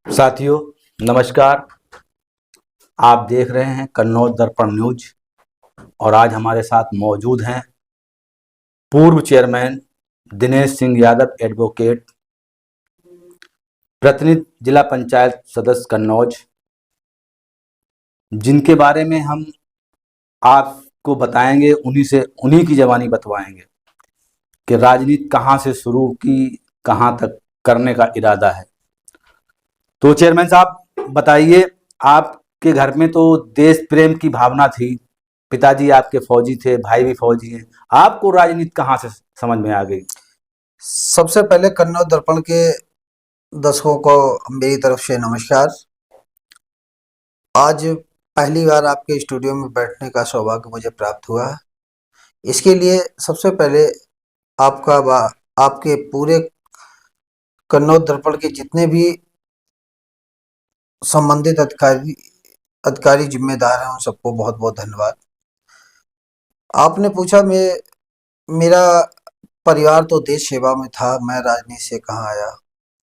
साथियों, नमस्कार। आप देख रहे हैं कन्नौज दर्पण न्यूज और आज हमारे साथ मौजूद हैं पूर्व चेयरमैन दिनेश सिंह यादव एडवोकेट, प्रतिनिधि जिला पंचायत सदस्य कन्नौज, जिनके बारे में हम आपको बताएंगे, उन्हीं की ज़बानी बतवाएंगे कि राजनीति कहाँ से शुरू की, कहाँ तक करने का इरादा है। तो चेयरमैन साहब बताइए, आपके घर में तो देश प्रेम की भावना थी, पिताजी आपके फौजी थे, भाई भी फौजी हैं, आपको राजनीति कहाँ से समझ में आ गई? सबसे पहले कन्नौज दर्पण के दर्शकों को मेरी तरफ से नमस्कार। आज पहली बार आपके स्टूडियो में बैठने का सौभाग्य मुझे प्राप्त हुआ। इसके लिए सबसे पहले आपके पूरे कन्नौज दर्पण के जितने भी संबंधित अधिकारी जिम्मेदार हैं, उन सबको बहुत बहुत धन्यवाद। आपने पूछा मेरा परिवार तो देश सेवा में था, मैं राजनीति से कहाँ आया,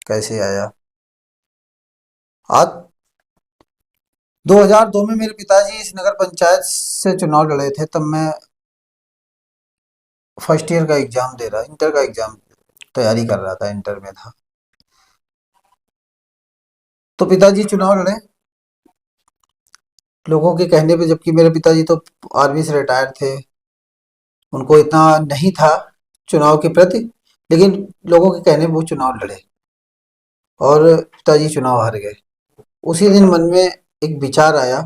कैसे आया। आज 2002 में मेरे पिताजी इस नगर पंचायत से चुनाव लड़े थे। तब मैं फर्स्ट ईयर का एग्जाम दे रहा, इंटर का एग्जाम तैयारी कर रहा था, इंटर में था। तो पिताजी चुनाव लड़े लोगों के कहने पे, जबकि मेरे पिताजी तो आर्मी से रिटायर थे, उनको इतना नहीं था चुनाव के प्रति, लेकिन लोगों के कहने पे वो चुनाव लड़े और पिताजी चुनाव हार गए। उसी दिन मन में एक विचार आया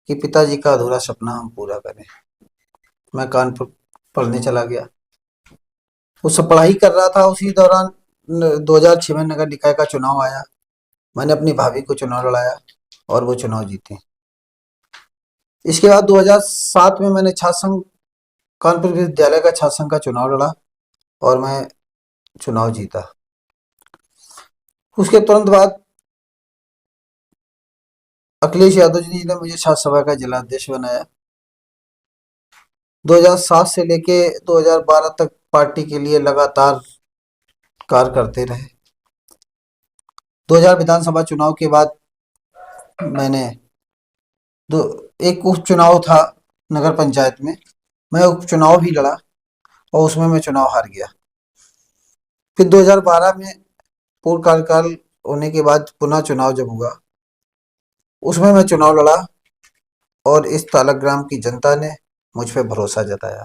कि पिताजी का अधूरा सपना हम पूरा करें। मैं कानपुर पढ़ने चला गया। उस पढ़ाई कर रहा था, उसी दौरान 2006 में नगर निकाय का चुनाव आया। मैंने अपनी भाभी को चुनाव लड़ाया और वो चुनाव जीते। इसके बाद 2007 में मैंने छात्र संघ, कानपुर विश्वविद्यालय का छात्र संघ का चुनाव लड़ा और मैं चुनाव जीता। उसके तुरंत बाद अखिलेश यादव जी ने मुझे छात्र सभा का जिला अध्यक्ष बनाया। 2007 से लेके 2012 तक पार्टी के लिए लगातार कार्य करते रहे। 2000 विधानसभा चुनाव के बाद मैंने एक उपचुनाव था नगर पंचायत में, मैं उपचुनाव भी लड़ा और उसमें मैं चुनाव हार गया। फिर 2012 में पूर्ण कार्यकाल होने के बाद पुनः चुनाव जब हुआ, उसमें मैं चुनाव लड़ा और इस तालग्राम की जनता ने मुझ पर भरोसा जताया।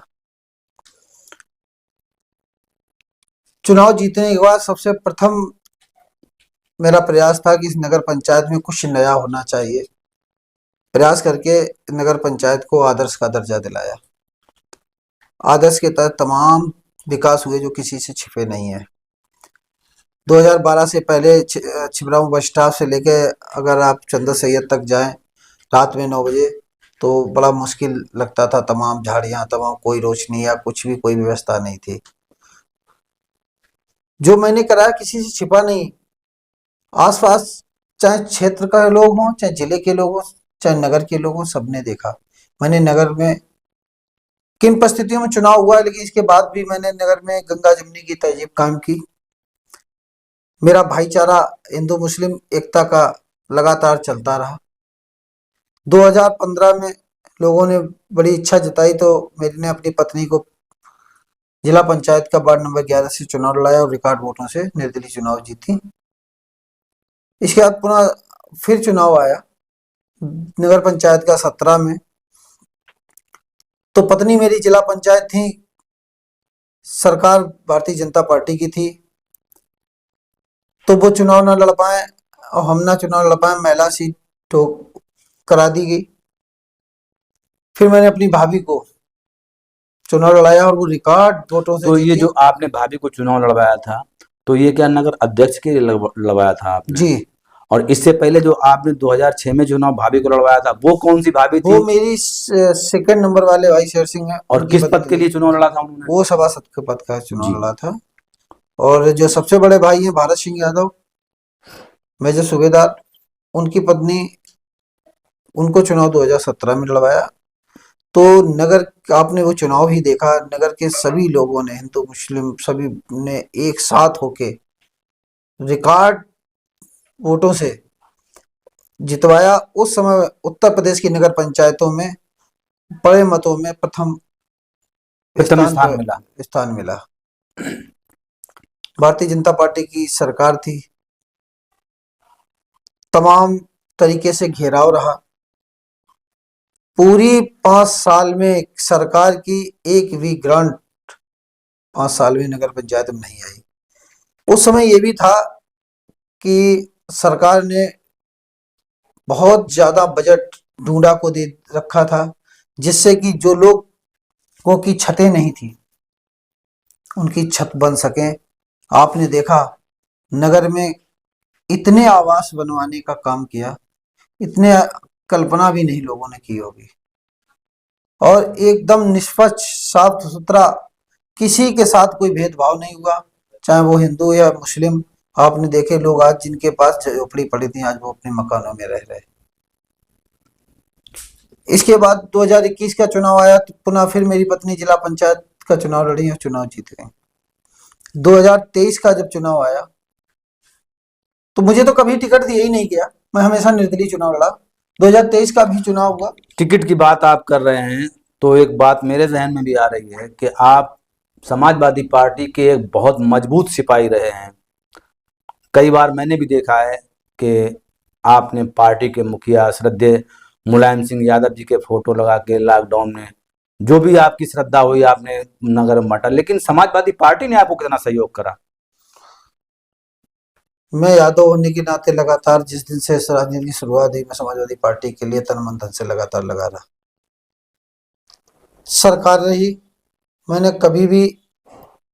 चुनाव जीतने के बाद सबसे प्रथम मेरा प्रयास था कि इस नगर पंचायत में कुछ नया होना चाहिए। प्रयास करके नगर पंचायत को आदर्श का दर्जा दिलाया। आदर्श के तहत तमाम विकास हुए जो किसी से छिपे नहीं है। 2012 से पहले छिबरामऊ बस स्टॉप से लेके अगर आप चंदर सैयद तक जाएं रात में 9 बजे तो बड़ा मुश्किल लगता था। तमाम झाड़ियां, तमाम कोई रोशनी या कुछ भी कोई व्यवस्था नहीं थी। जो मैंने कराया किसी से छिपा नहीं। आसपास चाहे क्षेत्र का लोग हों, चाहे जिले के लोग हों, चाहे नगर के लोग हों, सबने देखा मैंने नगर में किन परिस्थितियों में चुनाव हुआ है। लेकिन इसके बाद भी मैंने नगर में गंगा जमुनी की तहजीब कायम की। मेरा भाईचारा हिंदू मुस्लिम एकता का लगातार चलता रहा। 2015 में लोगों ने बड़ी इच्छा जताई तो मैंने अपनी पत्नी को जिला पंचायत का वार्ड नंबर 11 से चुनाव लड़ाया और रिकॉर्ड वोटों से निर्दलीय चुनाव जीती। इसके बाद पुनः फिर चुनाव आया नगर पंचायत का 17 में। तो पत्नी मेरी जिला पंचायत थी, सरकार भारतीय जनता पार्टी की थी, तो वो चुनाव ना लड़ पाए और हम ना चुनाव लड़ पाए। महिला सीट तो करा दी गई। फिर मैंने अपनी भाभी को चुनाव लड़ाया और वो रिकॉर्ड वोटों से तो ये जीती। जो आपने भाभी को चुनाव लड़वाया था, तो ये क्या नगर अध्यक्ष के लिए लड़वाया था आपने? जी। और इससे पहले जो आपने 2006 में चुनाव भाभी को लड़वाया था, वो कौन सी भाभी थी? वो मेरी सेकंड नंबर वाले भाई शेर सिंह है। और किस पद के लिए चुनाव लड़ा था उन्होंने? वो सभासद के पद का चुनाव जी। लड़ा था। और जो सबसे बड़े भाई हैं भारत सिंह यादव, मेजर सूबेदार, उनकी पत्नी, उनको चुनाव 2017 में लड़वाया। तो नगर आपने वो चुनाव भी देखा, नगर के सभी लोगों ने, हिंदू मुस्लिम सभी ने एक साथ होके रिकॉर्ड वोटों से जितवाया। उस समय उत्तर प्रदेश की नगर पंचायतों में बड़े मतों में प्रथम प्रथम स्थान स्थान पर मिला। स्थान मिला। भारतीय जनता पार्टी की सरकार थी, तमाम तरीके से घेराव रहा। पूरी 5 साल में सरकार की एक भी ग्रांट 5 साल में नगर पंचायत में नहीं आई। उस समय ये भी था कि सरकार ने बहुत ज्यादा बजट ढूंढा को दे रखा था, जिससे कि जो लोगों की छतें नहीं थी उनकी छत बन सके। आपने देखा नगर में इतने आवास बनवाने का काम किया, इतने कल्पना भी नहीं लोगों ने की होगी। और एकदम निष्पक्ष साफ सुथरा, किसी के साथ कोई भेदभाव नहीं हुआ, चाहे वो हिंदू या मुस्लिम। आपने देखे लोग आज जिनके पास झोपड़ी पड़ी थी, आज वो अपने मकानों में रह रहे। इसके बाद 2021 का चुनाव आया तो पुनः फिर मेरी पत्नी जिला पंचायत का चुनाव लड़ी और चुनाव जीत गई। 2023 का जब चुनाव आया तो मुझे तो कभी टिकट दिया ही नहीं गया, मैं हमेशा निर्दलीय चुनाव लड़ा। 2023 का भी चुनाव हुआ। टिकट की बात आप कर रहे हैं तो एक बात मेरे जहन में भी आ रही है कि आप समाजवादी पार्टी के एक बहुत मजबूत सिपाही रहे हैं। कई बार मैंने भी देखा है कि आपने पार्टी के मुखिया श्रद्धेय मुलायम सिंह यादव जी के फोटो लगा के लॉकडाउन में जो भी आपकी श्रद्धा हुई आपने नगर में बांटा, लेकिन समाजवादी पार्टी ने आपको कितना सहयोग करा? मैं यादव होने के नाते लगातार जिस दिन से इस राजनीति की शुरुआत हुई, मैं समाजवादी पार्टी के लिए तन मन धन से लगातार लगा रहा। सरकार रही, मैंने कभी भी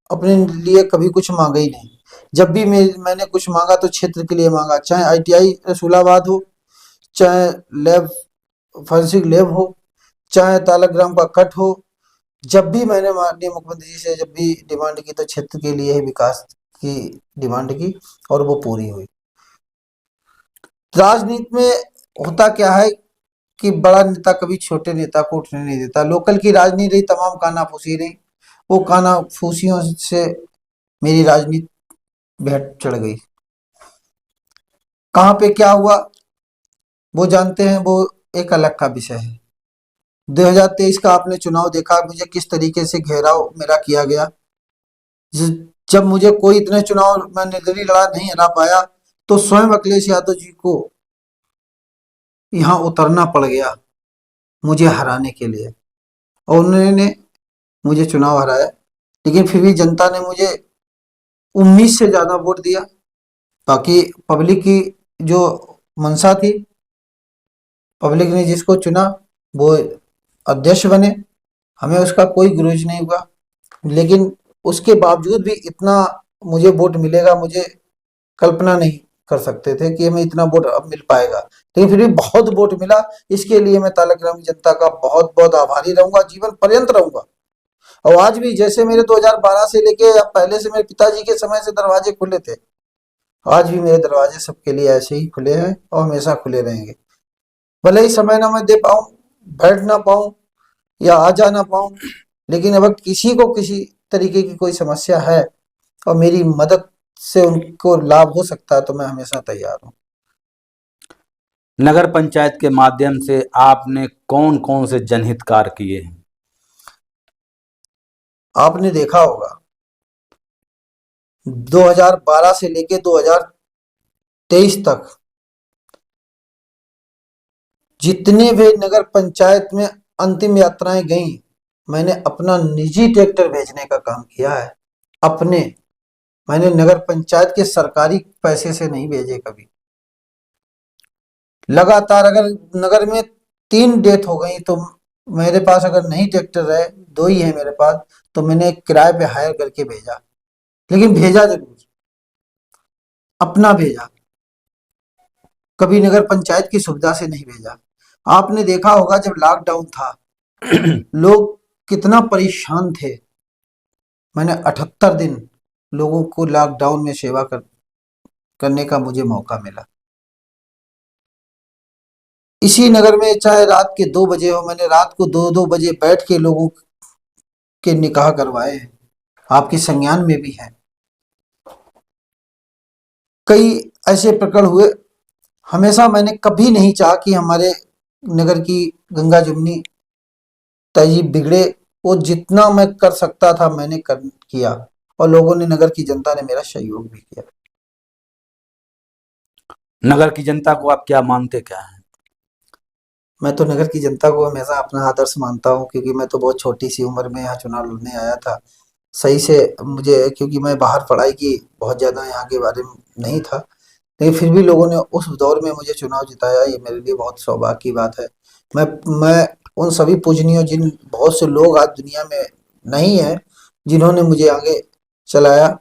अपने लिए कभी कुछ मांगा ही नहीं। जब भी मैंने कुछ मांगा तो क्षेत्र के लिए मांगा, चाहे ITI रसूलाबाद हो, चाहे लैब फॉरेंसिक लैब हो, चाहे तालाग्राम का कट हो। जब भी मैंने माननीय मुख्यमंत्री जी से जब भी डिमांड की तो क्षेत्र के लिए ही विकास की डिमांड की, और वो पूरी हुई। राजनीति में होता क्या है कि बड़ा नेता कभी छोटे नेता को उठने नहीं देता। लोकल की राजनीति रही, तमाम कानाफूसी रही, वो कानाफूसियों से मेरी राजनीति भेंट चढ़ गई। कहाँ पे क्या हुआ वो जानते हैं, वो एक अलग का विषय है। 2023 का आपने चुनाव देखा, मुझे किस तरीके से घेराव मेरा किया गया। जब मुझे कोई इतने चुनाव मैं निर्दलीय लड़ा नहीं हरा पाया तो स्वयं अखिलेश यादव जी को यहाँ उतरना पड़ गया मुझे हराने के लिए, और उन्होंने मुझे चुनाव हराया। लेकिन फिर भी जनता ने मुझे उम्मीद से ज्यादा वोट दिया। बाकी पब्लिक की जो मंशा थी, पब्लिक ने जिसको चुना वो अध्यक्ष बने, हमें उसका कोई गुरूज नहीं हुआ। लेकिन उसके बावजूद भी इतना मुझे वोट मिलेगा, मुझे कल्पना नहीं कर सकते थे कि हमें इतना वोट अब मिल पाएगा। लेकिन फिर भी बहुत वोट मिला, इसके लिए मैं तालाग्राम की जनता का बहुत बहुत आभारी रहूंगा, जीवन पर्यंत रहूंगा। और आज भी जैसे मेरे 2012 से लेके या पहले से मेरे पिताजी के समय से दरवाजे खुले थे, आज भी मेरे दरवाजे सबके लिए ऐसे ही खुले हैं और हमेशा खुले रहेंगे। भले ही समय ना मैं दे पाऊं, बैठ ना पाऊं या आ जा ना पाऊं, लेकिन अगर किसी को किसी तरीके की कोई समस्या है और मेरी मदद से उनको लाभ हो सकता है तो मैं हमेशा तैयार हूँ। नगर पंचायत के माध्यम से आपने कौन कौन से जनहित कार्य किए हैं? आपने देखा होगा 2012 से लेके 2023 तक जितने भी नगर पंचायत में अंतिम यात्राएं गई, मैंने अपना निजी ट्रैक्टर भेजने का काम किया है। अपने मैंने नगर पंचायत के सरकारी पैसे से नहीं भेजे कभी। लगातार अगर नगर में 3 डेथ हो गई तो मेरे पास अगर नहीं ट्रैक्टर है, 2 ही है मेरे पास, तो मैंने किराए पे हायर करके भेजा। लेकिन भेजा जरूर, अपना भेजा, कभी नगर पंचायत की सुविधा से नहीं भेजा। आपने देखा होगा जब लॉकडाउन था लोग कितना परेशान थे। मैंने 78 दिन लोगों को लॉकडाउन में सेवा करने का मुझे मौका मिला। इसी नगर में चाहे रात के 2 बजे हो, मैंने रात को 2-2 बजे बैठ के लोगों के निकाह करवाए हैं, आपके संज्ञान में भी है। कई ऐसे प्रकरण हुए। हमेशा मैंने कभी नहीं चाहा कि हमारे नगर की गंगा जमुनी तहजीब बिगड़े। वो जितना मैं कर सकता था मैंने कर किया, और लोगों ने, नगर की जनता ने मेरा सहयोग भी किया। नगर की जनता को आप क्या मानते क्या हैं? मैं तो नगर की जनता को हमेशा अपना आदर्श मानता हूँ, क्योंकि मैं तो बहुत छोटी सी उम्र में यहाँ चुनाव लड़ने आया था। सही से मुझे, क्योंकि मैं बाहर पढ़ाई की, बहुत ज़्यादा यहाँ के बारे में नहीं था, लेकिन फिर भी लोगों ने उस दौर में मुझे चुनाव जिताया, ये मेरे लिए बहुत सौभाग्य की बात है। मैं उन सभी पूजनीयों, जिन बहुत से लोग आज दुनिया में नहीं हैं, जिन्होंने मुझे आगे चलाया,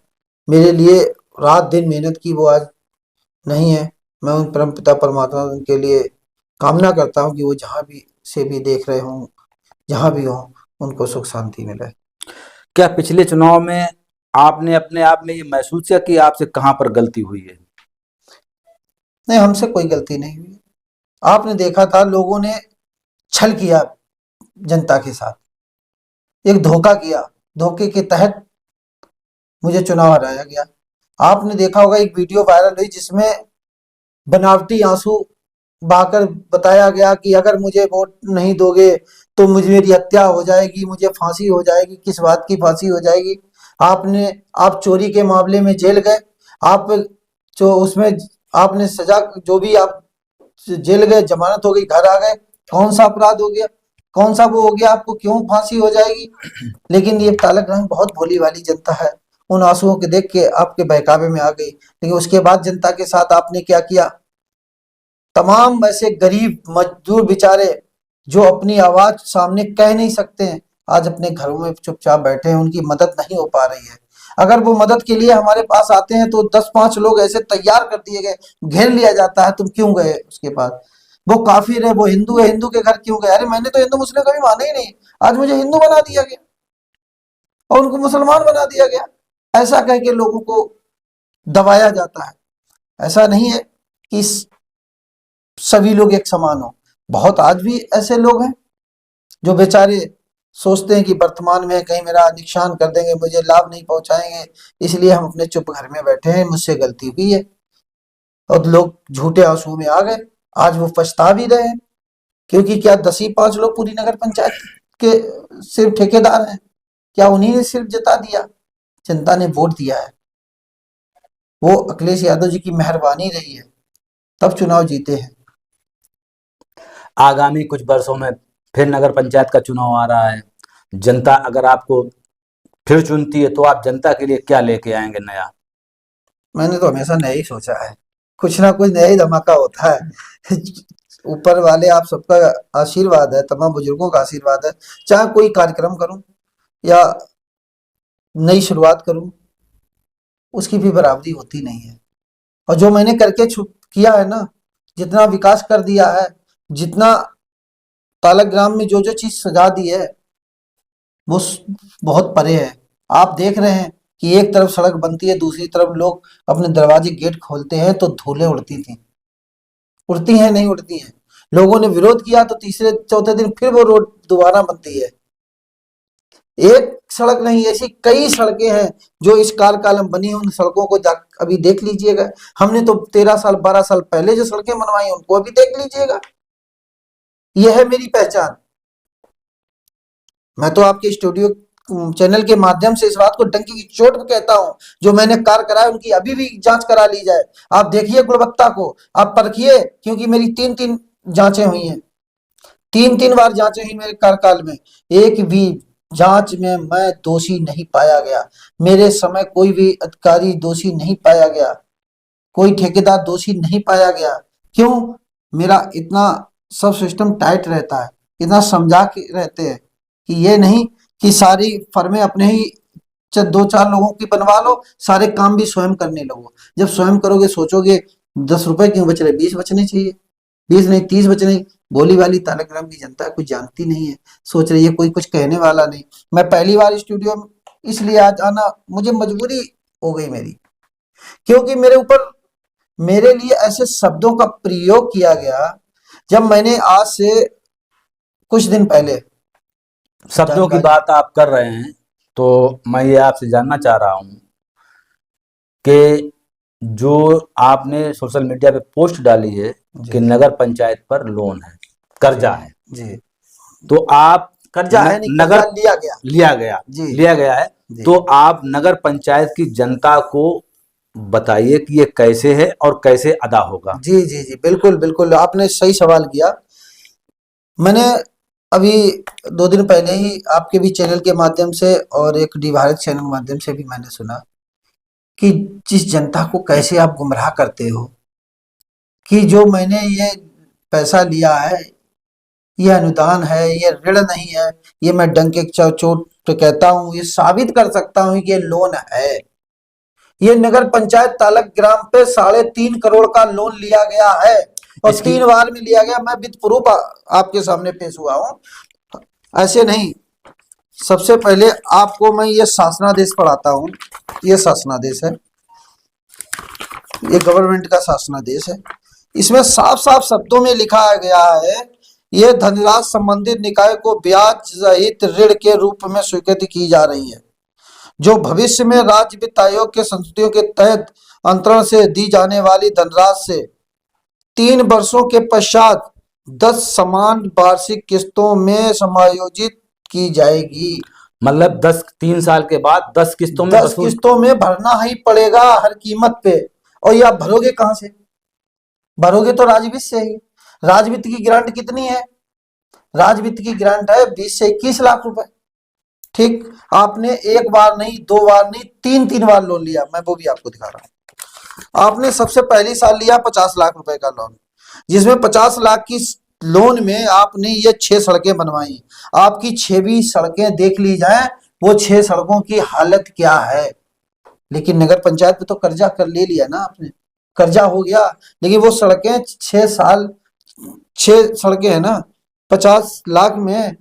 मेरे लिए रात दिन मेहनत की, वो आज नहीं है। मैं उन परमपिता परमात्मा के लिए कामना करता हूँ कि वो जहाँ भी से भी देख रहे हों, जहाँ भी हों, उनको सुख शांति मिले। क्या पिछले चुनाव में आपने अपने आप में ये महसूस किया कि आपसे कहाँ पर गलती हुई है? नहीं, हमसे कोई गलती नहीं हुई। आपने देखा था, लोगों ने छल किया जनता के साथ, एक धोखा किया, धोखे के तहत मुझे चुनाव हराया गया। आपने देखा होगा, एक वीडियो वायरल हुई जिसमें बनावटी आंसू बहाकर बताया गया कि अगर मुझे वोट नहीं दोगे तो मुझे, मेरी हत्या हो जाएगी, मुझे फांसी हो जाएगी। किस बात की फांसी हो जाएगी? आपने आप चोरी के मामले में जेल गए, आप जो उसमें आपने सजा, जो भी आप जेल गए, जमानत हो गई, घर आ गए, कौन सा अपराध हो गया, कौन सा वो हो गया, आपको क्यों फांसी हो जाएगी? लेकिन ये तालक बहुत भोली वाली जनता है, उन आंसुओं के देख के आपके बहकावे में आ गई। लेकिन उसके बाद जनता के साथ आपने क्या किया? तमाम ऐसे गरीब मजदूर बेचारे, जो अपनी आवाज सामने कह नहीं सकते हैं, आज अपने घरों में चुपचाप बैठे हैं, उनकी मदद नहीं हो पा रही है। अगर वो मदद के लिए हमारे पास आते हैं तो 10-5 लोग ऐसे तैयार कर दिए गए, घेर लिया जाता है, तुम क्यों गए उसके पास? वो काफिर है, वो हिंदू है, हिंदू के घर क्यों गए? अरे मैंने तो हिंदू मुस्लिम कभी माना ही नहीं, आज मुझे हिंदू बना दिया गया और उनको मुसलमान बना दिया गया। ऐसा कह के लोगों को दबाया जाता है। ऐसा नहीं है कि सभी लोग एक समान हो। बहुत आज भी ऐसे लोग हैं जो बेचारे सोचते हैं कि वर्तमान में कहीं मेरा नुकसान कर देंगे, मुझे लाभ नहीं पहुंचाएंगे, इसलिए हम अपने चुप घर में बैठे हैं, मुझसे गलती हुई है। और लोग झूठे आंसू में आ गए, आज वो पछता भी रहे हैं। क्योंकि क्या 10 ही 5 लोग पूरी नगर पंचायत के सिर्फ ठेकेदार हैं? क्या उन्हीं ने सिर्फ जिता दिया? जनता ने वोट दिया है, वो अखिलेश यादव जी की मेहरबानी रही है, तब चुनाव जीते हैं। आगामी कुछ वर्षों में फिर नगर पंचायत का चुनाव आ रहा है। जनता अगर आपको फिर चुनती है तो आप जनता के लिए क्या लेके आएंगे नया? मैंने तो हमेशा नया ही सोचा है, कुछ ना कुछ नया ही धमाका होता है। ऊपर वाले आप सबका आशीर्वाद है, तमाम बुजुर्गों का आशीर्वाद है, चाहे कोई कार्यक्रम करूं या नई शुरुआत करूं, उसकी भी बराबरी होती नहीं है। और जो मैंने करके किया है ना, जितना विकास कर दिया है, जितना तालग्राम में जो जो चीज सजा दी है, वो बहुत परे है। आप देख रहे हैं कि एक तरफ सड़क बनती है, दूसरी तरफ लोग अपने दरवाजे गेट खोलते हैं तो धूलें उड़ती थी, उड़ती हैं, नहीं उड़ती हैं। लोगों ने विरोध किया तो तीसरे चौथे दिन फिर वो रोड दोबारा बनती है। एक सड़क नहीं, ऐसी कई सड़कें हैं जो इस काल में बनी हैं। उन सड़कों को जा अभी देख लीजिएगा। हमने तो 13 साल 12 साल पहले जो सड़कें बनवाई हैं, उनको अभी देख लीजिएगा। यह है मेरी पहचान। मैं तो आपके स्टूडियो चैनल के माध्यम से इस बात को डंकी की चोट पे कहता हूं, जो मैंने कार्य कराया उनकी अभी भी जांच करा ली जाए। आप देखिए गुणवत्ता को, आप परखिए, क्योंकि मेरी 3-3 जांचें हुई हैं, 3-3 बार जांचें हुई मेरे कार्यकाल में। एक भी जांच में मैं दोषी नहीं पाया गया, मेरे समय कोई भी अधिकारी दोषी नहीं पाया गया, कोई ठेकेदार दोषी नहीं पाया गया। क्यों? मेरा इतना सब सिस्टम टाइट रहता है, इतना समझा के रहते हैं कि ये नहीं कि सारी फर्में अपने ही 2-4 लोगों की बनवा लो, सारे काम भी स्वयं करने लगो। जब स्वयं करोगे, सोचोगे 10 रुपए क्यों बच रहे, 20 बचने चाहिए, 20 नहीं 30 बचने। भोली वाली तालग्राम की जनता कुछ जानती नहीं है, सोच रही है कोई कुछ कहने वाला नहीं। मैं पहली बार स्टूडियो में इसलिए आज आना, मुझे मजबूरी हो गई मेरी, क्योंकि मेरे ऊपर, मेरे लिए ऐसे शब्दों का प्रयोग किया गया। जब मैंने आज से कुछ दिन पहले शब्दों की जानकारी, बात आप कर रहे हैं तो मैं ये आपसे जानना चाह रहा हूँ कि जो आपने सोशल मीडिया पे पोस्ट डाली है जी कि नगर पंचायत पर लोन है, कर्जा है, जी। तो आप कर्जा है नहीं, कर्जा नगर लिया गया। लिया गया जी लिया गया है, जी तो आप नगर पंचायत की जनता को बताइए कि ये कैसे है और कैसे अदा होगा। जी जी जी, बिल्कुल बिल्कुल, आपने सही सवाल किया। मैंने अभी 2 दिन पहले ही आपके भी चैनल के माध्यम से और एक डी भारत चैनल के माध्यम से भी मैंने सुना कि जिस जनता को कैसे आप गुमराह करते हो कि जो मैंने ये पैसा लिया है, ये अनुदान है, ये ऋण नहीं है, ये मैं डंके की चोट पे कहता हूँ, ये साबित कर सकता हूँ कि ये लोन है। ये नगर पंचायत तालक ग्राम पे 3.5 करोड़ का लोन लिया गया है और इसकी 3 बार में लिया गया। मैं विद प्रूफ आपके सामने पेश हुआ हूँ, ऐसे नहीं। सबसे पहले आपको मैं ये शासनादेश पढ़ाता हूँ। ये शासनादेश है, ये गवर्नमेंट का शासनादेश है। इसमें साफ साफ शब्दों में लिखा गया है, ये धनराशि संबंधित निकाय को ब्याज रहित ऋण के रूप में स्वीकृत की जा रही है, जो भविष्य में राज्य वित्त आयोग के संस्तुतियों के तहत अंतरण से दी जाने वाली धनराशि से 3 वर्षों के पश्चात 10 समान वार्षिक किस्तों में समायोजित की जाएगी। मतलब 3 साल के बाद 10 किस्तों में 10 वसूल। किस्तों में भरना ही पड़ेगा हर कीमत पे। और ये आप भरोगे कहां से? भरोगे तो राजवित्त से ही। राजवित्त की ग्रांट कितनी है? राजवित्त की ग्रांट है 20 से 21 लाख रुपए। ठीक, आपने एक बार नहीं, 2 बार नहीं, 3 बार लोन लिया। मैं वो भी आपको दिखा रहा हूं। आपने सबसे पहली साल लिया 50 लाख रुपए का लोन, जिसमें 50 लाख की लोन में आपने ये 6 सड़कें बनवाई। आपकी 6 भी सड़कें देख ली जाए, वो 6 सड़कों की हालत क्या है। लेकिन नगर पंचायत में तो कर्जा कर ले लिया ना आपने, कर्जा हो गया, लेकिन वो सड़कें 6 साल, 6 सड़कें है ना, 50 लाख में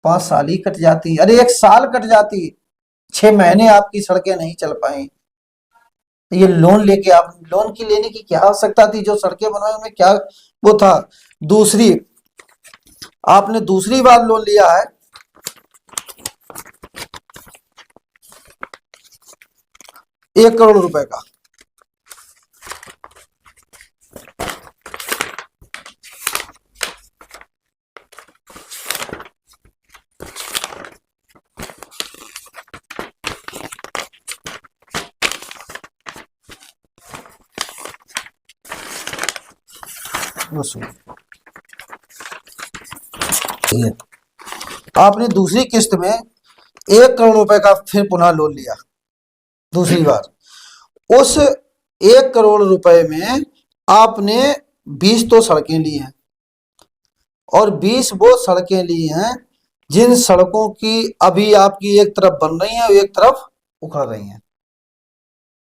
5 साल ही कट जाती, अरे 1 साल कट जाती, 6 महीने आपकी सड़कें नहीं चल पाई। तो ये लोन लेके, आप लोन की लेने की क्या आवश्यकता थी? जो सड़कें बनवाई में क्या वो था? दूसरी, आपने दूसरी बार लोन लिया है 1 करोड़ रुपए का। वो सुनो, ये आपने दूसरी किस्त में 1 करोड़ रुपए का फिर पुनः लोन लिया दूसरी बार। उस 1 करोड़ रुपए में आपने 20 तो सड़कें ली हैं, और 20 वो सड़कें ली हैं जिन सड़कों की अभी आपकी एक तरफ बन रही है और एक तरफ उखड़ रही हैं।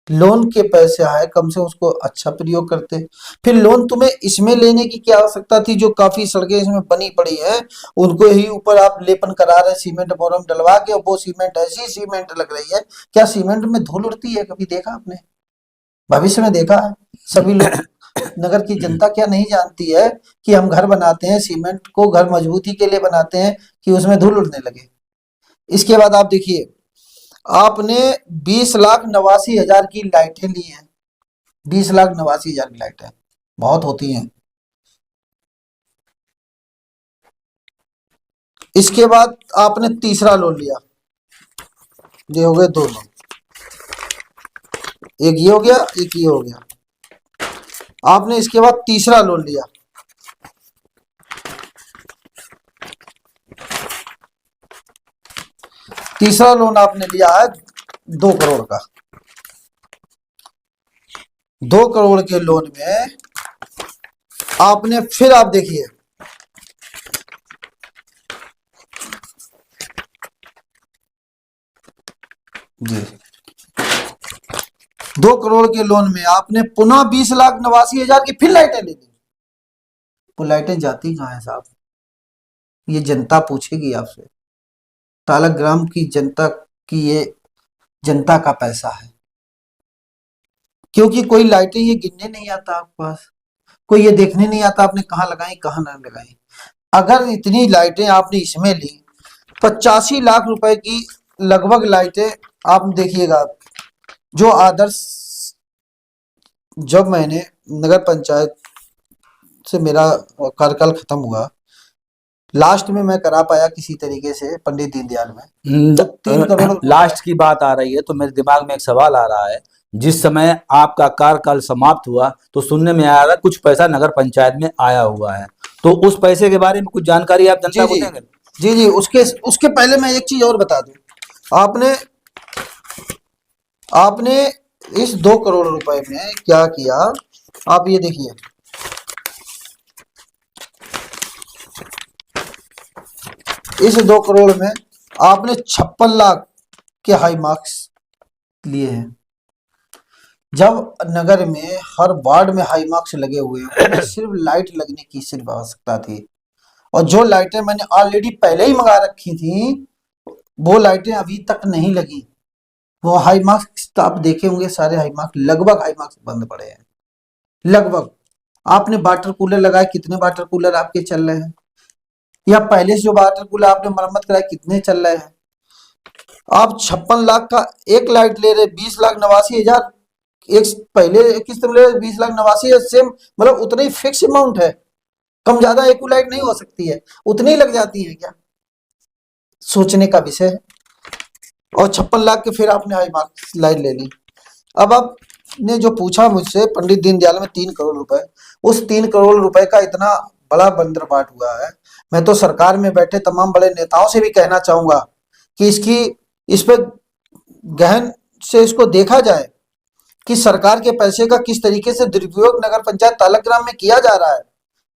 लोन के पैसे आए, कम से उसको अच्छा प्रयोग करते। फिर लोन तुम्हें इसमें लेने की क्या आवश्यकता थी? जो काफी सड़कें इसमें बनी पड़ी है, उनको ही ऊपर आप लेपन करा रहे, सीमेंट बोरम डलवा के, और वो सीमेंट ऐसी सीमेंट लग रही है, क्या सीमेंट में धूल उड़ती है? कभी देखा आपने? भविष्य में देखा है? सभी लोग, नगर की जनता क्या नहीं जानती है कि हम घर बनाते हैं, सीमेंट को घर मजबूती के लिए बनाते हैं कि उसमें धूल उड़ने लगे। इसके बाद आप देखिए, आपने 20,89,000 की लाइटें ली हैं। 20,89,000 की लाइटें बहुत होती हैं। इसके बाद आपने तीसरा लोन लिया, ये हो गए 2 लोन, एक ये हो गया, एक ये हो गया। आपने इसके बाद तीसरा लोन लिया, तीसरा लोन आपने लिया है 2 करोड़ का। 2 करोड़ के लोन में आपने फिर, आप देखिए, जी 2 करोड़ के लोन में आपने पुनः 20,89,000 की फिर लाइटें ले ली। वो लाइटें जाती कहाँ है साहब? ये जनता पूछेगी आपसे। तालक ग्राम की जनता की, ये जनता का पैसा है। क्योंकि कोई लाइटें ये गिनने नहीं आता आपके पास, कोई ये देखने नहीं आता आपने कहाँ लगाई कहाँ ना लगाई। अगर इतनी लाइटें आपने इसमें ली, 85 लाख रुपए की लगभग लाइटें, आप देखिएगा, जो आदर्श जब मैंने नगर पंचायत से मेरा कार्यकाल खत्म हुआ, लास्ट में मैं करा पाया किसी तरीके से पंडित दीनदयाल में, तो 3 करोड़ रुपए। लास्ट की बात आ रही है तो मेरे दिमाग में एक सवाल आ रहा है। जिस समय आपका कार्यकाल समाप्त हुआ तो सुनने में आ रहा है कुछ पैसा नगर पंचायत में आया हुआ है, तो उस पैसे के बारे में कुछ जानकारी आप जी जनता को जी देंगे? जी जी, उसके उसके पहले मैं एक चीज और बता दूं। आपने आपने इस 2 करोड़ रुपए में क्या किया, आप ये देखिए। इस 2 करोड़ में आपने 56 लाख के हाई मार्क्स लिए हैं। जब नगर में हर वार्ड में हाई मार्क्स लगे हुए हैं, उन्हें सिर्फ लाइट लगने की सिर्फ आवश्यकता थी, और जो लाइटें मैंने ऑलरेडी पहले ही मंगा रखी थी, वो लाइटें अभी तक नहीं लगी। वो हाई मार्क्स तो आप देखे होंगे, सारे हाई मार्क्स, लगभग हाई मार्क्स बंद पड़े हैं, लगभग। आपने वाटर कूलर लगाए, कितने वाटर कूलर आपके चल रहे हैं? या पहले से जो वाटर कूलर आपने मरम्मत कराए, कितने चल रहे हैं? आप 56 लाख का एक लाइट ले रहे, 20,89,000। एक पहले किस्त में ले 20,89,000, सेम मतलब उतना ही फिक्स अमाउंट है। कम ज्यादा एक लाइट नहीं हो सकती है, उतनी ही लग जाती है क्या? सोचने का विषय है। और 56 लाख के फिर आपने हाई मार्क्स लाइट ले ली। अब आपने जो पूछा मुझसे पंडित दीनदयाल में 3 करोड़ रुपए, उस 3 करोड़ रुपए का इतना बड़ा बंदरबाट हुआ है। मैं तो सरकार में बैठे तमाम बड़े नेताओं से भी कहना चाहूंगा कि इस पे गहन से इसको देखा जाए कि सरकार के पैसे का किस तरीके से दुरुपयोग नगर पंचायत तालकग्राम में किया जा रहा है।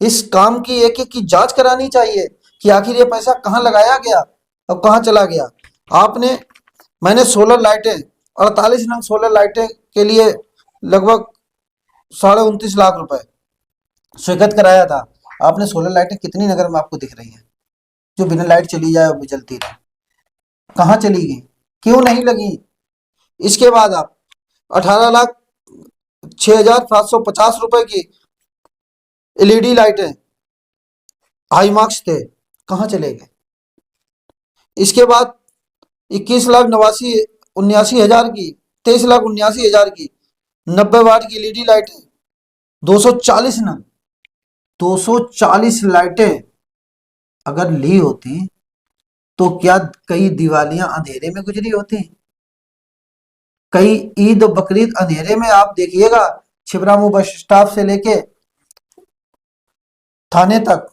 इस काम की एक एक की जांच करानी चाहिए कि आखिर ये पैसा कहाँ लगाया गया और कहाँ चला गया। आपने मैंने सोलर लाइटें, 48 नग सोलर लाइटें के लिए लगभग 29.5 लाख रुपए स्वीकृत कराया था। आपने सोलर लाइटें कितनी नगर में आपको दिख रही हैं जो बिना लाइट चली जाए और जलती रहे? कहाँ चली गई? क्यों नहीं लगी? इसके बाद आप 18,06,750 रुपए की एलईडी लाइटें हाई मार्क्स थे, कहाँ चले गए? इसके बाद 21,89,79,000 की, 23,79,000 की 90 वाट की एलईडी लाइटें, 240 नग, 240 लाइटें अगर ली होती तो क्या कई दिवालियां अंधेरे में गुजरी होती? कई ईद और बकरीद अंधेरे में, आप देखिएगा छिबरामऊ बस स्टॉप से लेके थाने तक,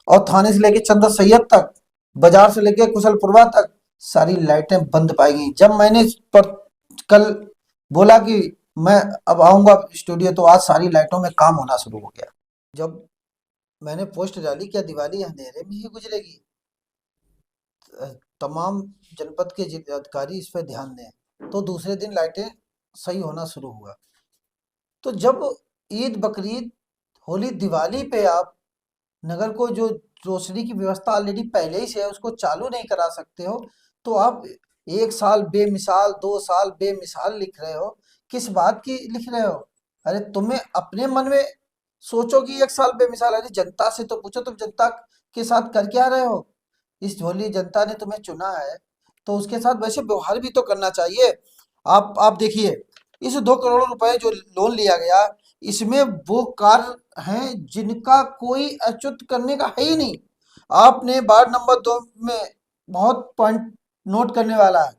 और थाने से लेके चंदा सैयद तक, बाजार से लेके कुशलपुरवा तक सारी लाइटें बंद पाई गई। जब मैंने इस पर कल बोला कि मैं अब आऊंगा स्टूडियो, तो आज सारी लाइटों में काम होना शुरू हो गया। जब मैंने पोस्ट डाली क्या दिवाली अंधेरे में ही गुजरेगी, तमाम जनपद के जिलाधिकारी इस पर ध्यान दें, तो दूसरे दिन लाइटें सही होना शुरू हुआ। तो जब ईद बकरीद होली दिवाली पे आप नगर को जो रोशनी की व्यवस्था ऑलरेडी पहले ही से है उसको चालू नहीं करा सकते हो, तो आप 1 साल बेमिसाल, 2 साल बेमिसाल लिख रहे हो। किस बात की लिख रहे हो? अरे तुम्हें अपने मन में सोचो कि 1 साल बेमिसाल, अरे जनता से तो पूछो, तुम जनता के साथ कर क्या रहे हो? इस झोली जनता ने तुम्हें चुना है तो उसके साथ वैसे व्यवहार भी तो करना चाहिए। आप देखिए, इस 2 करोड़ रुपए जो लोन लिया गया, इसमें वो कार्य हैं जिनका कोई अच्युत करने का है ही नहीं। आपने वार्ड नंबर 2 में बहुत पॉइंट नोट करने वाला है।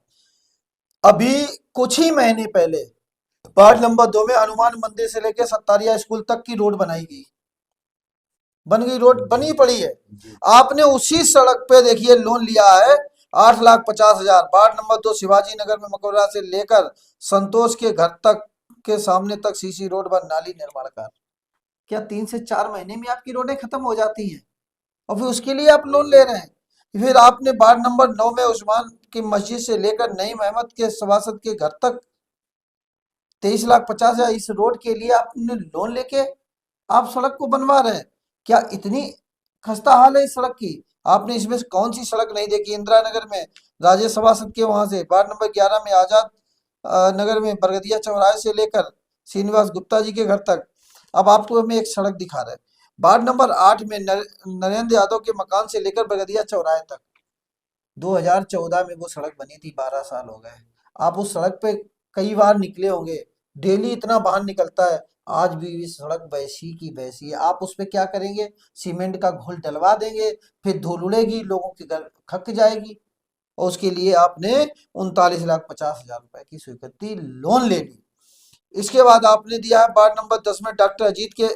अभी कुछ ही महीने पहले वार्ड नंबर 2 में हनुमान मंदिर से लेकर सत्तारिया स्कूल तक की रोड बनाई गई, बन गई, रोड बनी पड़ी है। आपने उसी सड़क पे देखिए लोन लिया है 8,50,000, वार्ड नंबर 2 शिवाजी नगर में मकबरा से लेकर संतोष के घर तक के सामने तक सीसी रोड व नाली निर्माण कार्य। क्या 3 से 4 महीने में आपकी रोडें खत्म हो जाती हैं और फिर उसके लिए आप लोन ले रहे हैं? फिर आपने वार्ड नंबर 9 में उस्मान की मस्जिद से लेकर नईम अहमद के सभासद के घर तक 23,50,000, इस रोड के लिए आपने लोन लेके आप सड़क को बनवा रहे हैं। क्या इतनी खस्ता हाल है इस सड़क की? आपने इसमें से कौन सी सड़क नहीं देखी? इंदिरा नगर में राजेश सभासद के वहां से, वार्ड नंबर 11 में आजाद नगर में बरगदिया चौराहे से लेकर श्रीनिवास गुप्ता जी के घर तक। अब आपको हमें एक सड़क दिखा रहे हैं वार्ड नंबर 8 में नरेंद्र यादव के मकान से लेकर बरगदिया चौराहे तक। 2014 में वो सड़क बनी थी, 12 साल हो गए। आप उस सड़क पे कई बार निकले होंगे, डेली इतना वाहन निकलता है, आज भी सड़क वैसी की वैसी है। आप उस पे क्या करेंगे? सीमेंट का घोल डलवा देंगे, फिर धूल उड़ेगी, लोगों की घर खक जाएगी। और उसके लिए आपने 39,50,000 रुपए की स्वीकृति लोन ले ली। इसके बाद आपने दिया है वार्ड नंबर 10 में डॉक्टर अजीत के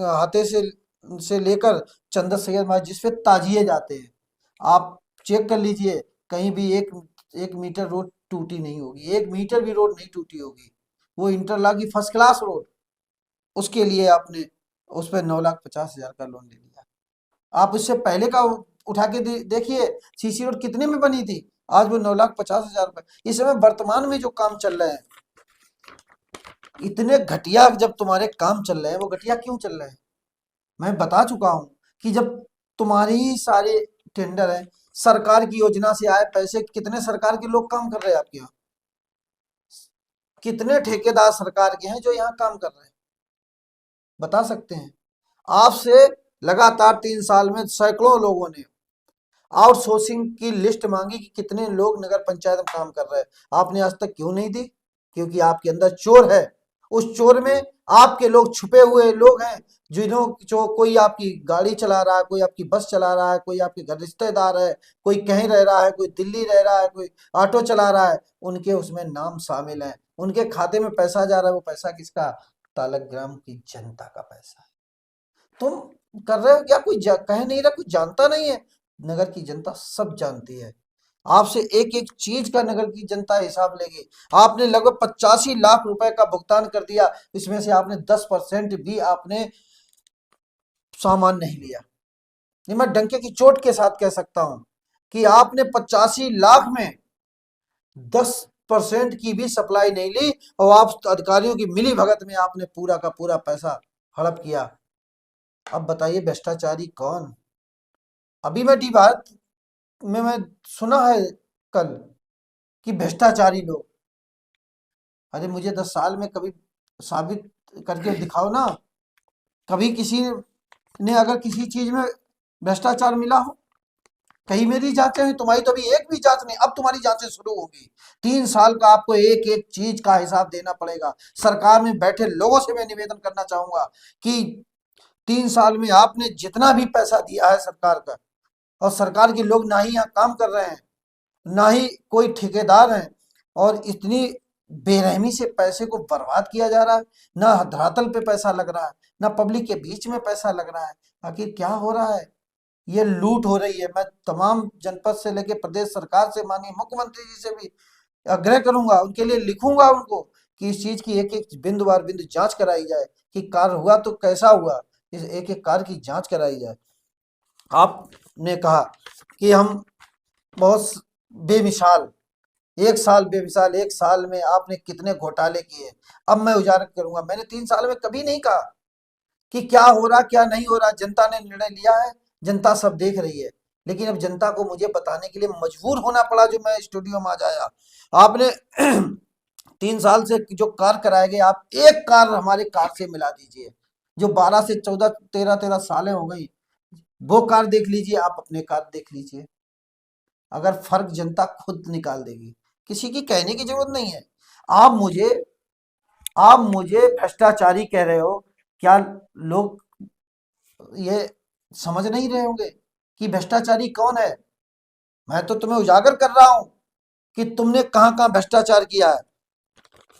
हाथे से लेकर चंदा सैयद मार्ग, जिसपे ताजिए जाते हैं। आप चेक कर लीजिए, कहीं भी एक एक मीटर रोड टूटी नहीं होगी, 1 मीटर भी रोड नहीं टूटी होगी। वो इंटरलॉक की फर्स्ट क्लास रोड, उसके लिए आपने उस पर 9,50,000 का लोन ले लिया। आप उससे पहले का उठा के देखिए, सीसी रोड कितने में बनी थी, आज वो 9,50,000 रुपए। इस समय वर्तमान में जो काम चल रहे हैं, इतने घटिया जब तुम्हारे काम चल रहे हैं, वो घटिया क्यों चल रहे हैं? मैं बता चुका हूं कि जब तुम्हारी ही सारे टेंडर है, सरकार की योजना से आए पैसे, कितने सरकार के लोग काम कर रहे हैं आपके यहाँ? कितने ठेकेदार सरकार के हैं जो यहाँ काम कर रहे हैं, बता सकते हैं? आपसे लगातार 3 साल में सैकड़ों लोगों ने आउटसोर्सिंग की लिस्ट मांगी कि कितने लोग नगर पंचायत में काम कर रहे हैं, आपने आज तक क्यों नहीं दी? क्योंकि आपके अंदर चोर है। उस चोर में आपके लोग छुपे हुए लोग हैं, जिन्हों जो कोई आपकी गाड़ी चला रहा है, कोई आपकी बस चला रहा है, कोई आपके घर रिश्तेदार है, कोई कहीं रह रहा है, कोई दिल्ली रह रहा है, कोई ऑटो चला रहा है, उनके उसमें नाम शामिल है, उनके खाते में पैसा जा रहा है। वो पैसा किसका? तालग्राम की जनता का पैसा है। तुम कर रहे हो क्या? कोई कह नहीं रहा, कोई जानता नहीं है? नगर की जनता सब जानती है। आपसे एक एक चीज का नगर की जनता हिसाब लेगी। आपने लगभग 85 लाख रुपए का भुगतान कर दिया, इसमें से आपने 10% भी आपने सामान नहीं लिया। ये मैं डंके की चोट के साथ कह सकता हूं कि आपने 85 लाख में 10% की भी सप्लाई नहीं ली, और आप अधिकारियों की मिली भगत में आपने पूरा का पूरा पैसा हड़प किया। अब बताइए भ्रष्टाचारी कौन? अभी मैं डी भारत में मैं सुना है कल कि भ्रष्टाचारी लोग, अरे मुझे 10 साल में कभी साबित करके दिखाओ ना, कभी किसी ने अगर किसी चीज में भ्रष्टाचार मिला हो। कहीं मेरी जांचें हैं, तुम्हारी तो अभी एक भी जांच नहीं, अब तुम्हारी जांचें शुरू होगी। 3 साल का आपको एक एक चीज का हिसाब देना पड़ेगा। सरकार में बैठे लोगों से मैं निवेदन करना चाहूंगा कि 3 साल में आपने जितना भी पैसा दिया है सरकार का, और सरकार के लोग ना ही यहाँ काम कर रहे हैं, ना ही कोई ठेकेदार हैं, और इतनी बेरहमी से पैसे को बर्बाद किया जा रहा है, ना धरातल पे पैसा लग रहा है, ना पब्लिक के बीच में पैसा लग रहा है। आखिर क्या हो रहा है? ये लूट हो रही है। मैं तमाम जनपद से लेकर प्रदेश सरकार से, माननीय मुख्यमंत्री जी से भी आग्रह करूंगा, उनके लिए लिखूंगा उनको कि इस चीज की एक एक बिंदु बार बिंदु जांच कराई जाए कि कार्य हुआ तो कैसा हुआ, इस एक एक कार्य की जांच कराई जाए। आपने कहा कि हम बहुत बेमिसाल, 1 साल बेमिसाल, 1 साल में आपने कितने घोटाले किए। अब मैं उजागर करूंगा, मैंने 3 साल में कभी नहीं कहा कि क्या हो रहा क्या नहीं हो रहा। जनता ने निर्णय लिया है, जनता सब देख रही है, लेकिन अब जनता को मुझे बताने के लिए मजबूर होना पड़ा, जो मैं स्टूडियो में आ जाया। आपने 3 साल से जो कार कराए गए, आप एक कार हमारे कार से मिला दीजिए, जो 12 से 14 13 सालें हो गई, वो कार देख लीजिए, आप अपने कार देख लीजिए। अगर फर्क जनता खुद निकाल देगी, किसी की कहने की जरूरत नहीं है। आप मुझे आप मुझे भ्रष्टाचारी कह रहे हो, क्या लोग ये समझ नहीं रहे होंगे कि भ्रष्टाचारी कौन है? मैं तो तुम्हें उजागर कर रहा हूं कि तुमने कहां कहां भ्रष्टाचार किया है।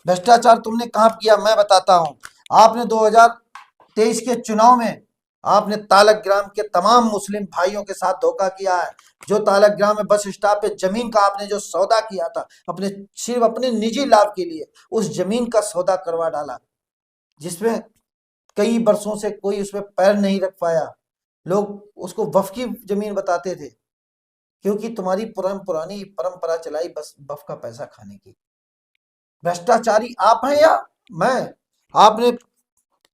भ्रष्टाचार तुमने कहां किया, मैं बताता हूं। आपने 2023 के चुनाव में आपने तालग्राम के तमाम मुस्लिम भाइयों के साथ धोखा किया है। जो तालग्राम में बस स्टॉप पे जमीन का आपने जो सौदा किया था, अपने सिर्फ अपने निजी लाभ के लिए उस जमीन का सौदा करवा डाला, जिसमें कई वर्षों से कोई उसमें पैर नहीं रख पाया। लोग उसको वफ की जमीन बताते थे, क्योंकि तुम्हारी पुरानी परंपरा चलाई बस वफ का पैसा खाने की। भ्रष्टाचारी आप हैं या मैं? आपने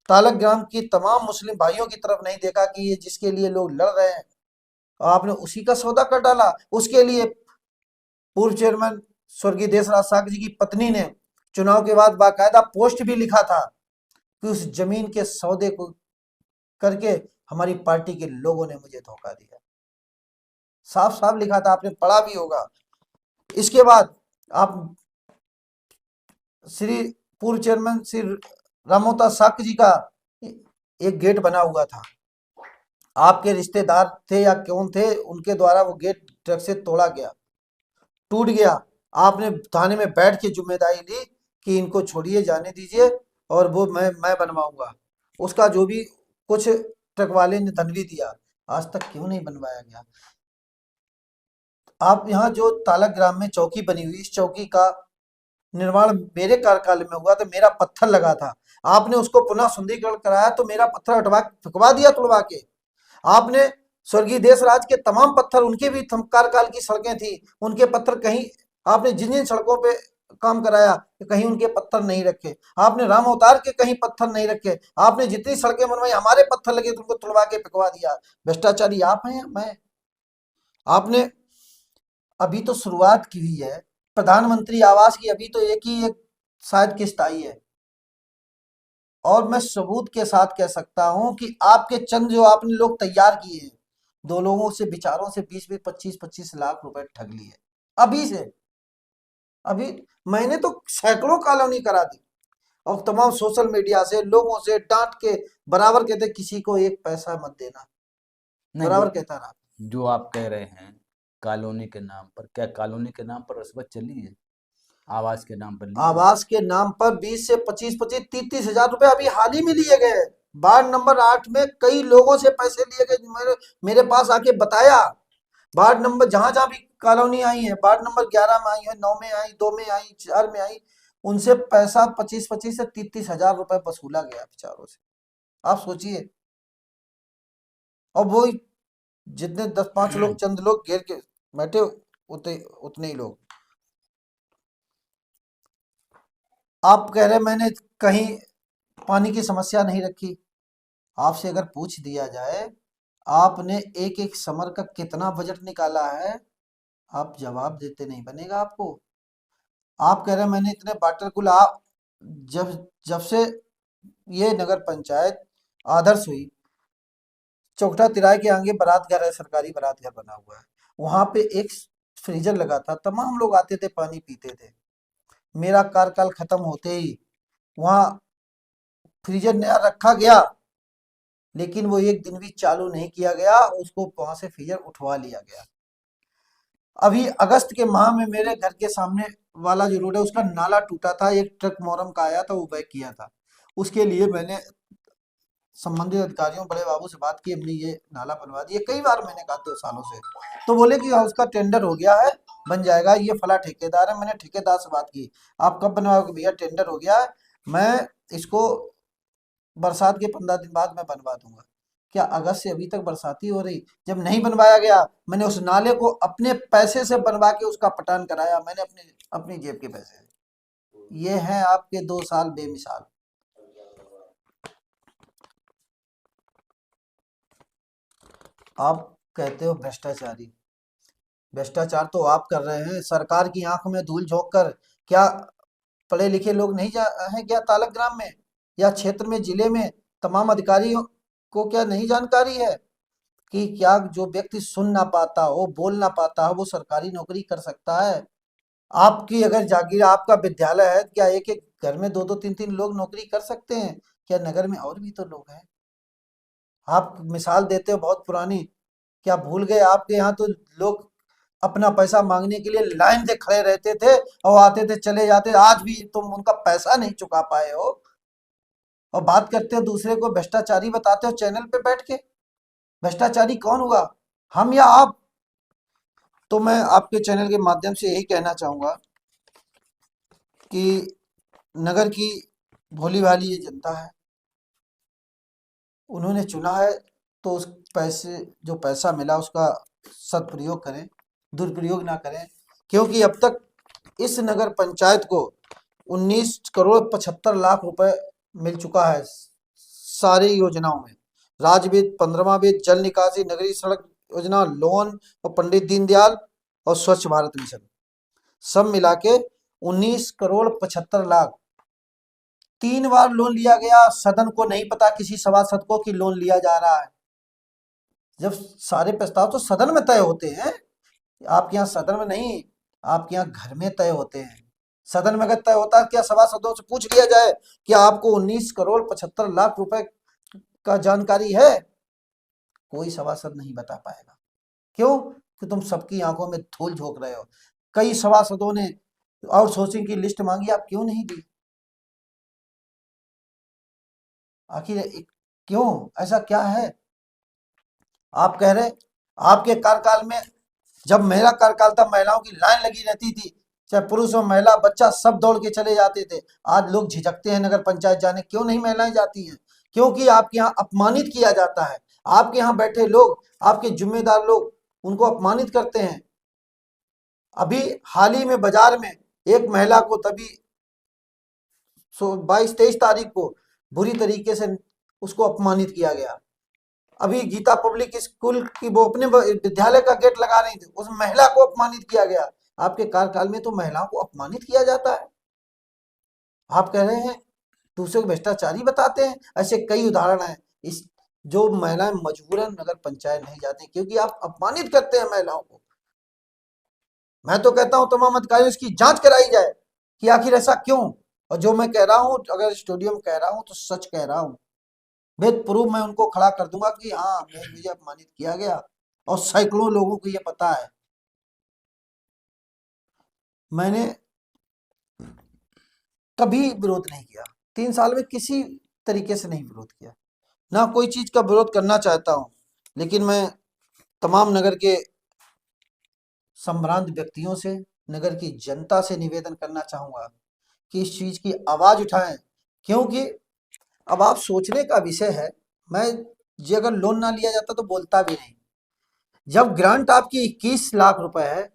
तालग्राम की तमाम मुस्लिम भाइयों की तरफ नहीं देखा कि ये जिसके लिए लोग लड़ रहे हैं, आपने उसी का सौदा कर डाला। उसके लिए पूर्व चेयरमैन स्वर्गीय देशराज साग जी की पत्नी ने चुनाव के बाद बाकायदा पोस्ट भी लिखा था कि उस जमीन के सौदे को करके हमारी पार्टी के लोगों ने मुझे धोखा दिया। साफ साफ लिखा था, आपने पढ़ा भी होगा। इसके बाद आप श्री पूर्व चेयरमैन श्री रामोता साक जी का एक गेट बना हुआ था। आपके रिश्तेदार थे या कौन थे, उनके द्वारा वो गेट ट्रक से तोड़ा गया, टूट गया। आपने थाने में बैठ के जिम्मेदारी ली कि इनको छोड़िए, जाने दीजिए, और वो मैं बनवाऊंगा। उसका जो भी कुछ ट्रक वाले ने धन भी दिया, आज तक क्यों नहीं बनवाया गया? आप यहाँ जो तालक ग्राम में चौकी बनी हुई, इस चौकी का निर्माण मेरे कार्यकाल में हुआ था, मेरा पत्थर लगा था। आपने उसको पुनः सुंदरीकरण कराया तो मेरा पत्थर हटवा फेंकवा दिया तोड़वा के। आपने स्वर्गीय देशराज के तमाम पत्थर, उनके भी कार्यकाल की सड़कें थी, उनके पत्थर कहीं आपने जिन जिन सड़कों पे काम कराया कहीं उनके पत्थर नहीं रखे। आपने राम अवतार के कहीं पत्थर नहीं रखे। आपने जितनी सड़कें बनवाई हमारे पत्थर लगे तो उनको तुड़वा के फेंकवा दिया। भ्रष्टाचारी आप हैं मैं? आपने अभी तो शुरुआत की हुई है प्रधानमंत्री आवास की, अभी तो एक शायद किस्त आई है, और मैं सबूत के साथ कह सकता हूं कि आपके चंद जो आपने लोग तैयार किए हैं, दो लोगों से विचारों से 20-20, 25-25 लाख रुपए ठग लिए अभी से। अभी मैंने तो सैकड़ों कॉलोनी करा दी, और तमाम सोशल मीडिया से लोगों से डांट के बराबर कहते किसी को एक पैसा मत देना, नहीं, बराबर कहता रहा। जो आप कह रहे हैं कॉलोनी के नाम पर, क्या कॉलोनी के नाम पर रिश्वत चली है? आवास के नाम पर ली है? आवास के नाम पर 20 से 25-25, 30-30 हजार रुपए अभी हाल ही में लिए गए। वार्ड नंबर 8 में कई लोगों से पैसे लिए गए, मेरे पास आके बताया। वार्ड नंबर जहां जहां भी कॉलोनी आई है, वार्ड नंबर 11 में आई है, 9 में आई, 2 में आई, 4 में आई, उनसे पैसा 25-25 से 30-30 हजार रुपए वसूला गया बेचारों से। आप सोचिए। और वो जितने 10-5 लोग, चंद लोग घेर के बैठे, उतने उतने ही लोग। आप कह रहे मैंने कहीं पानी की समस्या नहीं रखी। आपसे अगर पूछ दिया जाए आपने एक एक समर का कितना बजट निकाला है, आप जवाब देते नहीं बनेगा आपको। आप कह रहे मैंने इतने वाटर कूलर, आप जब जब से ये नगर पंचायत आदर्श हुई, चौखटा तिराहे के आगे बारात घर है, सरकारी बारात घर बना हुआ है, वहां पे एक फ्रीजर लगा था, तमाम लोग आते थे पानी पीते थे। मेरा कार्यकाल खत्म होते ही वहां फ्रीजर नया रखा गया, लेकिन वो एक दिन भी चालू नहीं किया गया, उसको वहां से फ्रीजर उठवा लिया गया। अभी अगस्त के माह में मेरे घर के सामने वाला जो रोड है उसका नाला टूटा था, एक ट्रक मोरम का आया था, वो बैक किया था। उसके लिए मैंने संबंधित अधिकारियों, बड़े बाबू से बात की, हमने ये नाला बनवा दिया। कई बार मैंने कहा 2 सालों से, तो बोले कि हाँ, उसका टेंडर हो गया है, बन जाएगा, ये फला ठेकेदार है। मैंने ठेकेदार से बात की, आप कब बनवाओगे? भैया टेंडर हो गया है, मैं इसको बरसात के 15 दिन बाद मैं बनवा दूंगा। क्या अगस्त से अभी तक बरसाती हो रही? जब नहीं बनवाया गया, मैंने उस नाले को अपने पैसे से बनवा के उसका पटान कराया, मैंने अपनी अपनी जेब के पैसे से। ये है आपके 2 साल बेमिसाल। आप कहते हो भ्रष्टाचारी, भ्रष्टाचार तो आप कर रहे हैं, सरकार की आंख में धूल झोंक कर। क्या पढ़े लिखे लोग नहीं हैं क्या तालक ग्राम में या क्षेत्र में, जिले में तमाम अधिकारियों को क्या नहीं जानकारी है कि क्या जो व्यक्ति सुन ना पाता हो, बोल ना पाता हो, वो सरकारी नौकरी कर सकता है? आपकी अगर जागीर, आपका विद्यालय है, क्या एक एक घर में 2-2, 3-3 लोग नौकरी कर सकते हैं? क्या नगर में और भी तो लोग हैं? आप मिसाल देते हो बहुत पुरानी, क्या भूल गए? आपके यहाँ तो लोग अपना पैसा मांगने के लिए लाइन से खड़े रहते थे, और आते थे चले जाते। आज भी तुम उनका पैसा नहीं चुका पाए हो, और बात करते हो दूसरे को भ्रष्टाचारी बताते हो चैनल पे बैठ के। भ्रष्टाचारी कौन हुआ, हम या आप? तो मैं आपके चैनल के माध्यम से यही कहना चाहूंगा कि नगर की भोली भाली ये जनता है, उन्होंने चुना है, तो उस पैसे, जो पैसा मिला उसका सदप्रयोग करें, दुरुपयोग ना करें। क्योंकि अब तक इस नगर पंचायत को 19 करोड़ 75 लाख रुपए मिल चुका है सारी योजनाओं में। राज्य वित्त, 15वां वित्त, जल निकासी, नगरीय सड़क योजना, लोन, और पंडित दीनदयाल और स्वच्छ भारत मिशन, सब मिला के 19 करोड़ 75 लाख। 3 बार लोन लिया गया, सदन को नहीं पता किसी सभासद को कि लोन लिया जा रहा है। जब सारे प्रस्ताव तो सदन में तय होते हैं, आपके यहाँ सदन में नहीं, आपके यहाँ घर में तय होते हैं। सदन में अगर तय होता है, क्या सभासदों से पूछ लिया जाए कि आपको 19 करोड़ 75 लाख रुपए का जानकारी है? कोई सभासद नहीं बता पाएगा। क्यों? कि तुम सबकी आंखों में धूल झोंक रहे हो। कई सभासदों ने आउटसोर्सिंग की लिस्ट मांगी, आप क्यों नहीं दी? आखिर क्यों? ऐसा क्या है? आप कह रहे आपके कार्यकाल में, जब मेरा कार्यकाल था, महिलाओं की लाइन लगी रहती थी, चाहे पुरुष हो महिला बच्चा सब दौड़ के चले जाते थे। आज लोग झिझकते हैं नगर पंचायत जाने। क्यों नहीं महिलाएं जाती हैं? क्योंकि आपके यहाँ अपमानित किया जाता है। आपके यहाँ बैठे लोग, आपके जिम्मेदार लोग उनको अपमानित करते हैं। अभी हाल ही में बाजार में एक महिला को तभी 22-23 तारीख को बुरी तरीके से उसको अपमानित किया गया। अभी गीता पब्लिक स्कूल की वो अपने विद्यालय का गेट लगा रही थी, उस महिला को अपमानित किया गया। आपके कार्यकाल में तो महिलाओं को अपमानित किया जाता है। आप कह रहे हैं दूसरे को भ्रष्टाचारी बताते हैं। ऐसे कई उदाहरण हैं इस, जो महिलाएं मजबूरन नगर पंचायत नहीं जाती क्योंकि आप अपमानित करते हैं महिलाओं को। मैं तो कहता हूं तमाम अधिकारियों इसकी जांच कराई जाए कि आखिर ऐसा क्यों। और जो मैं कह रहा हूं, अगर स्टूडियो में कह रहा हूं तो सच कह रहा हूं। वेद प्रूफ मैं उनको खड़ा कर दूंगा कि हाँ मुझे अपमानित किया गया, और सैकड़ों लोगों को ये पता है। मैंने कभी विरोध नहीं किया, 3 साल में किसी तरीके से नहीं विरोध किया, ना कोई चीज का विरोध करना चाहता हूं। लेकिन मैं तमाम नगर के संभ्रांत व्यक्तियों से, नगर की जनता से निवेदन करना चाहूंगा कि इस चीज की आवाज उठाएं। क्योंकि अब आप सोचने का विषय है, मैं जी अगर लोन ना लिया जाता तो बोलता भी नहीं। जब ग्रांट आपकी 21 लाख रुपए है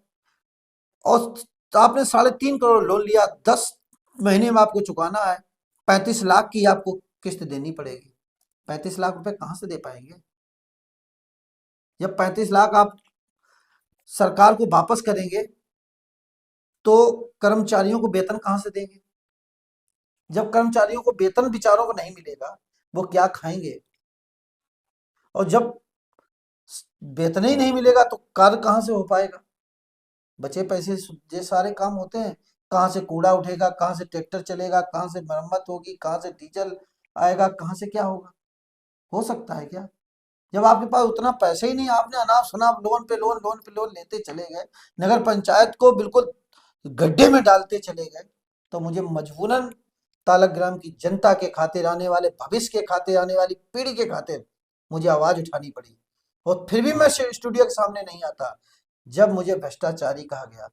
और आपने 3.5 करोड़ लोन लिया, 10 महीने में आपको चुकाना है, 35 लाख की आपको किस्त देनी पड़ेगी। 35 लाख रुपए कहां से दे पाएंगे? जब 35 लाख आप सरकार को वापस करेंगे तो कर्मचारियों को वेतन कहां से देंगे? जब कर्मचारियों को वेतन बेचारों को नहीं मिलेगा, वो क्या खाएंगे? और जब वेतन ही नहीं मिलेगा तो कार्य कहां से हो पाएगा? बचे पैसे ये सारे काम होते हैं। कहाँ से कूड़ा उठेगा, कहाँ से ट्रैक्टर चलेगा, कहाँ से मरम्मत होगी, कहाँ से डीजल आएगा, कहाँ से क्या होगा? हो सकता है क्या? जब आपके पास उतना पैसे ही नहीं, आपने अनाप शनाप लोन पे लोन, लोन पे लोन लेते चले गए, नगर पंचायत को बिल्कुल गड्ढे में डालते चले गए, तो मुझे मजबूरन तालग्राम की जनता के खातिर, आने वाले भविष्य के खातिर, आने वाली पीढ़ी के खातिर मुझे आवाज उठानी पड़ी। और फिर भी मैं स्टूडियो के सामने नहीं आता जब मुझे भ्रष्टाचारी कहा गया।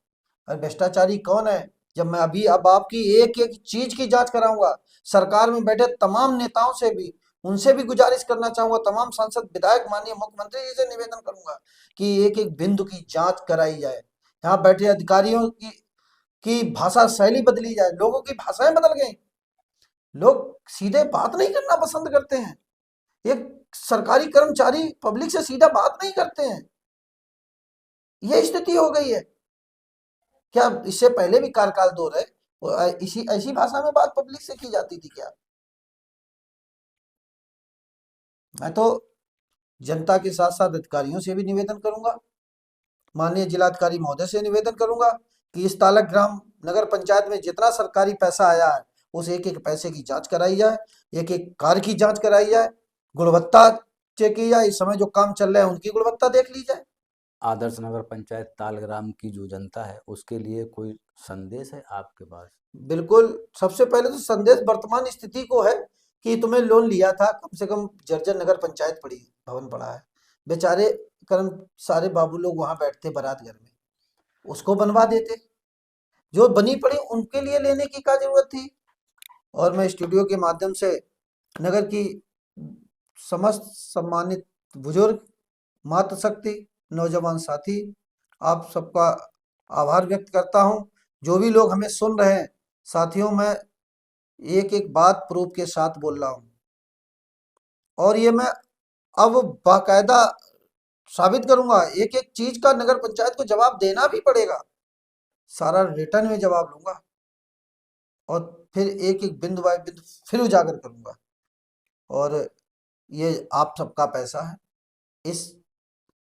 और भ्रष्टाचारी कौन है? जब मैं अभी अब आपकी एक एक चीज की जांच कराऊंगा, सरकार में बैठे तमाम नेताओं से भी, उनसे भी गुजारिश करना चाहूंगा, तमाम सांसद विधायक माननीय मुख्यमंत्री जी से निवेदन करूंगा कि एक एक बिंदु की जांच कराई जाए। यहाँ बैठे अधिकारियों की भाषा शैली बदली जाए। लोगों की भाषाएं बदल गई, लोग सीधे बात नहीं करना पसंद करते हैं। एक सरकारी कर्मचारी पब्लिक से सीधा बात नहीं करते हैं, ये स्थिति हो गई है। क्या इससे पहले भी कार्यकाल 2 रहे, इसी ऐसी भाषा में बात पब्लिक से की जाती थी क्या? मैं तो जनता के साथ साथ अधिकारियों से भी निवेदन करूंगा, माननीय जिलाधिकारी महोदय से निवेदन करूंगा कि इस तालग्राम नगर पंचायत में जितना सरकारी पैसा आया है, उस एक एक पैसे की जांच कराई जाए, एक एक कार्य की जांच कराई जाए, गुणवत्ता चेक की जाए। इस समय जो काम चल रहे हैं उनकी गुणवत्ता देख ली जाए। आदर्श नगर पंचायत तालग्राम की जो जनता है उसके लिए कोई संदेश है आपके पास? बिल्कुल, सबसे पहले तो संदेश वर्तमान स्थिति को है कि तुम्हें लोन लिया था, कम से कम जर्जर नगर पंचायत पड़ी, भवन पड़ा है, बेचारे कर्म सारे बाबू लोग वहां बैठते बारात घर में, उसको बनवा देते। जो बनी पड़ी उनके लिए लेने की क्या जरूरत थी? और मैं स्टूडियो के माध्यम से नगर की समस्त सम्मानित बुजुर्ग, मातृशक्ति, नौजवान साथी, आप सबका आभार व्यक्त करता हूं। जो भी लोग हमें सुन रहे हैं साथियों, मैं एक एक बात प्रूफ के साथ बोल रहा हूं, और ये मैं अब बाकायदा साबित करूंगा। एक एक चीज का नगर पंचायत को जवाब देना भी पड़ेगा, सारा रिटर्न में जवाब लूंगा, और फिर एक एक बिंदु बाय बिंदु फिर उजागर करूंगा। और ये आप सबका पैसा है, इस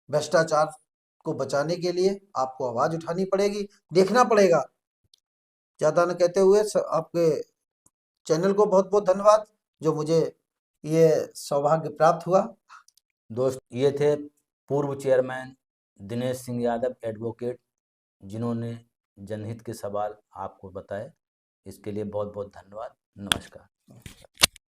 भ्रष्टाचार को बचाने के लिए आपको आवाज उठानी पड़ेगी, देखना पड़ेगा। ज़्यादा न कहते हुए आपके चैनल को बहुत बहुत धन्यवाद, जो मुझे ये सौभाग्य प्राप्त हुआ। दोस्त, ये थे पूर्व चेयरमैन दिनेश सिंह यादव एडवोकेट, जिन्होंने जनहित के सवाल आपको बताए। इसके लिए बहुत बहुत धन्यवाद। नमस्कार।